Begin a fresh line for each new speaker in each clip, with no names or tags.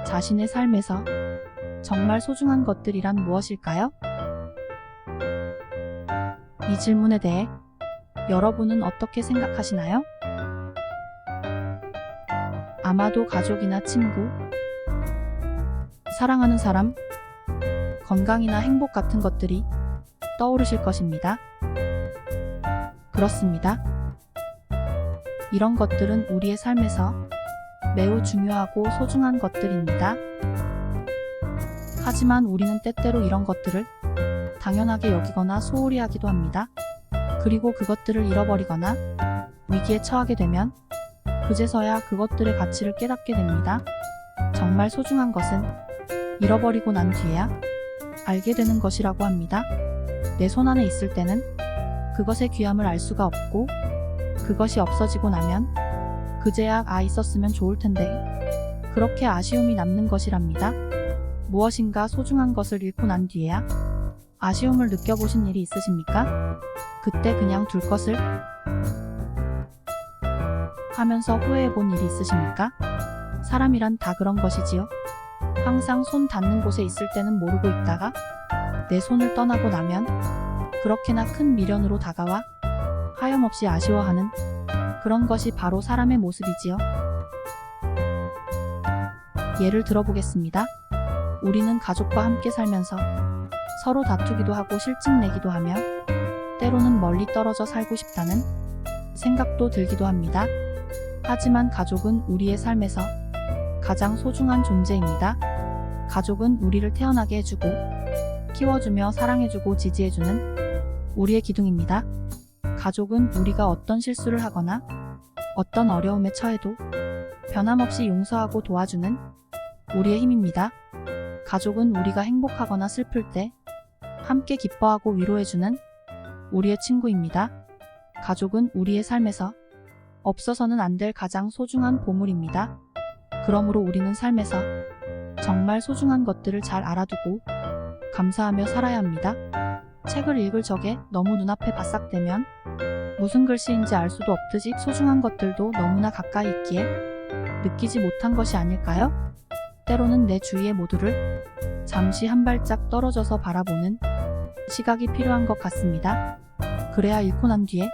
자신의 삶에서 정말 소중한 것들이란 무엇일까요? 이 질문에 대해 여러분은 어떻게 생각하시나요? 아마도 가족이나 친구, 사랑하는 사람, 건강이나 행복 같은 것들이 떠오르실 것입니다. 그렇습니다. 이런 것들은 우리의 삶에서 매우 중요하고 소중한 것들입니다. 하지만 우리는 때때로 이런 것들을 당연하게 여기거나 소홀히 하기도 합니다. 그리고 그것들을 잃어버리거나 위기에 처하게 되면 그제서야 그것들의 가치를 깨닫게 됩니다. 정말 소중한 것은 잃어버리고 난 뒤에야 알게 되는 것이라고 합니다. 내 손안에 있을 때는 그것의 귀함을 알 수가 없고, 그것이 없어지고 나면 그제야 있었으면 좋을 텐데, 그렇게 아쉬움이 남는 것이랍니다. 무엇인가 소중한 것을 잃고 난 뒤에야 아쉬움을 느껴보신 일이 있으십니까? 그때 그냥 둘 것을 하면서 후회해본 일이 있으십니까? 사람이란 다 그런 것이지요. 항상 손 닿는 곳에 있을 때는 모르고 있다가 내 손을 떠나고 나면 그렇게나 큰 미련으로 다가와 하염없이 아쉬워하는 그런 것이 바로 사람의 모습이지요. 예를 들어보겠습니다. 우리는 가족과 함께 살면서 서로 다투기도 하고 실증내기도 하며 때로는 멀리 떨어져 살고 싶다는 생각도 들기도 합니다. 하지만 가족은 우리의 삶에서 가장 소중한 존재입니다. 가족은 우리를 태어나게 해주고 키워주며 사랑해주고 지지해주는 우리의 기둥입니다. 가족은 우리가 어떤 실수를 하거나 어떤 어려움에 처해도 변함없이 용서하고 도와주는 우리의 힘입니다. 가족은 우리가 행복하거나 슬플 때 함께 기뻐하고 위로해주는 우리의 친구입니다. 가족은 우리의 삶에서 없어서는 안 될 가장 소중한 보물입니다. 그러므로 우리는 삶에서 정말 소중한 것들을 잘 알아두고 감사하며 살아야 합니다. 책을 읽을 적에 너무 눈앞에 바싹대면 무슨 글씨인지 알 수도 없듯이 소중한 것들도 너무나 가까이 있기에 느끼지 못한 것이 아닐까요? 때로는 내 주위의 모두를 잠시 한 발짝 떨어져서 바라보는 시각이 필요한 것 같습니다. 그래야 잃고 난 뒤에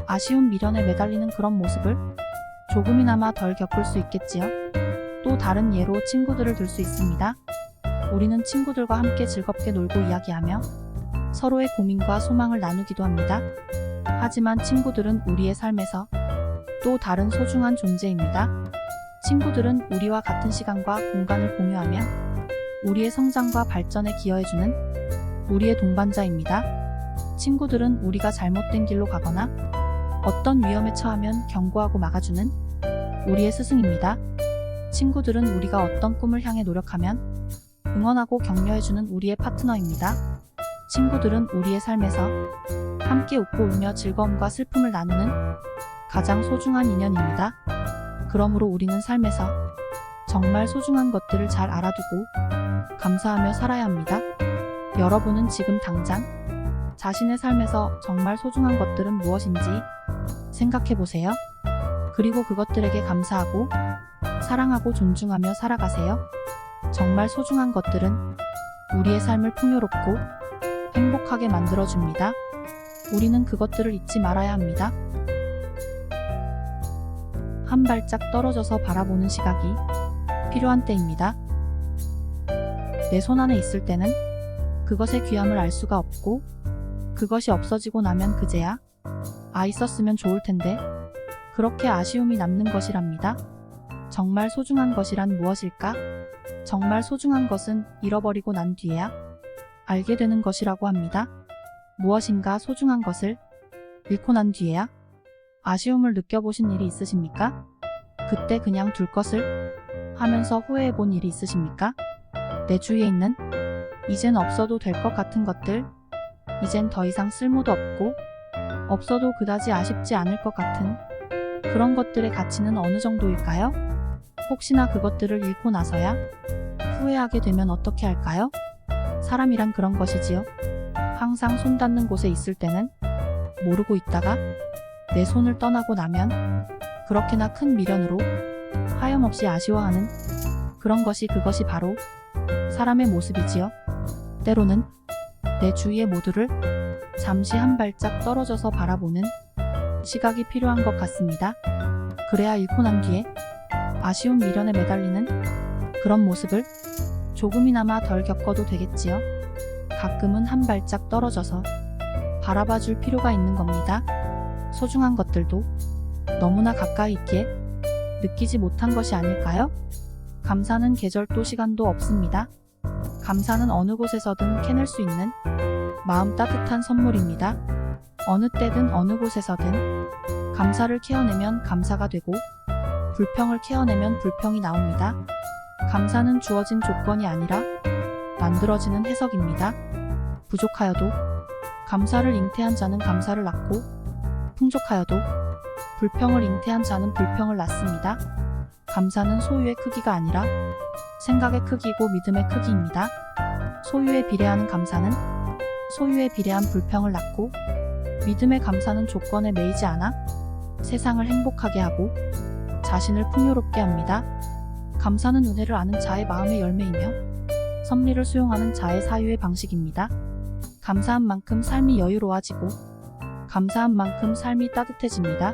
아쉬운 미련에 매달리는 그런 모습을 조금이나마 덜 겪을 수 있겠지요. 또 다른 예로 친구들을 들 수 있습니다. 우리는 친구들과 함께 즐겁게 놀고 이야기하며 서로의 고민과 소망을 나누기도 합니다. 하지만 친구들은 우리의 삶에서 또 다른 소중한 존재입니다. 친구들은 우리와 같은 시간과 공간을 공유하며 우리의 성장과 발전에 기여해주는 우리의 동반자입니다. 친구들은 우리가 잘못된 길로 가거나 어떤 위험에 처하면 경고하고 막아주는 우리의 스승입니다. 친구들은 우리가 어떤 꿈을 향해 노력하면 응원하고 격려해주는 우리의 파트너입니다. 친구들은 우리의 삶에서 함께 웃고 울며 즐거움과 슬픔을 나누는 가장 소중한 인연입니다. 그러므로 우리는 삶에서 정말 소중한 것들을 잘 알아두고 감사하며 살아야 합니다. 여러분은 지금 당장 자신의 삶에서 정말 소중한 것들은 무엇인지 생각해 보세요. 그리고 그것들에게 감사하고 사랑하고 존중하며 살아가세요. 정말 소중한 것들은 우리의 삶을 풍요롭고 행복하게 만들어줍니다. 우리는 그것들을 잊지 말아야 합니다. 한 발짝 떨어져서 바라보는 시각이 필요한 때입니다. 내 손안에 있을 때는 그것의 귀함을 알 수가 없고, 그것이 없어지고 나면 그제야 있었으면 좋을 텐데, 그렇게 아쉬움이 남는 것이랍니다. 정말 소중한 것이란 무엇일까? 정말 소중한 것은 잃어버리고 난 뒤에야 알게 되는 것이라고 합니다. 무엇인가 소중한 것을 잃고 난 뒤에야 아쉬움을 느껴보신 일이 있으십니까? 그때 그냥 둘 것을 하면서 후회해본 일이 있으십니까? 내 주위에 있는 이젠 없어도 될 것 같은 것들, 이젠 더 이상 쓸모도 없고 없어도 그다지 아쉽지 않을 것 같은 그런 것들의 가치는 어느 정도일까요? 혹시나 그것들을 잃고 나서야 후회하게 되면 어떻게 할까요? 사람이란 그런 것이지요. 항상 손 닿는 곳에 있을 때는 모르고 있다가 내 손을 떠나고 나면 그렇게나 큰 미련으로 하염없이 아쉬워하는 그것이 바로 사람의 모습이지요. 때로는 내 주위의 모두를 잠시 한 발짝 떨어져서 바라보는 시각이 필요한 것 같습니다. 그래야 잃고 난 뒤에 아쉬운 미련에 매달리는 그런 모습을 조금이나마 덜 겪어도 되겠지요. 가끔은 한 발짝 떨어져서 바라봐 줄 필요가 있는 겁니다. 소중한 것들도 너무나 가까이 있기에 느끼지 못한 것이 아닐까요? 감사는 계절도 시간도 없습니다. 감사는 어느 곳에서든 캐낼 수 있는 마음 따뜻한 선물입니다. 어느 때든 어느 곳에서든 감사를 캐어내면 감사가 되고 불평을 캐어내면 불평이 나옵니다. 감사는 주어진 조건이 아니라 만들어지는 해석입니다. 부족하여도 감사를 잉태한 자는 감사를 낳고 풍족하여도 불평을 잉태한 자는 불평을 낳습니다. 감사는 소유의 크기가 아니라 생각의 크기고 믿음의 크기입니다. 소유에 비례하는 감사는 소유에 비례한 불평을 낳고 믿음의 감사는 조건에 매이지 않아 세상을 행복하게 하고 자신을 풍요롭게 합니다. 감사는 은혜를 아는 자의 마음의 열매이며 섭리를 수용하는 자의 사유의 방식입니다. 감사한 만큼 삶이 여유로워지고 감사한 만큼 삶이 따뜻해집니다.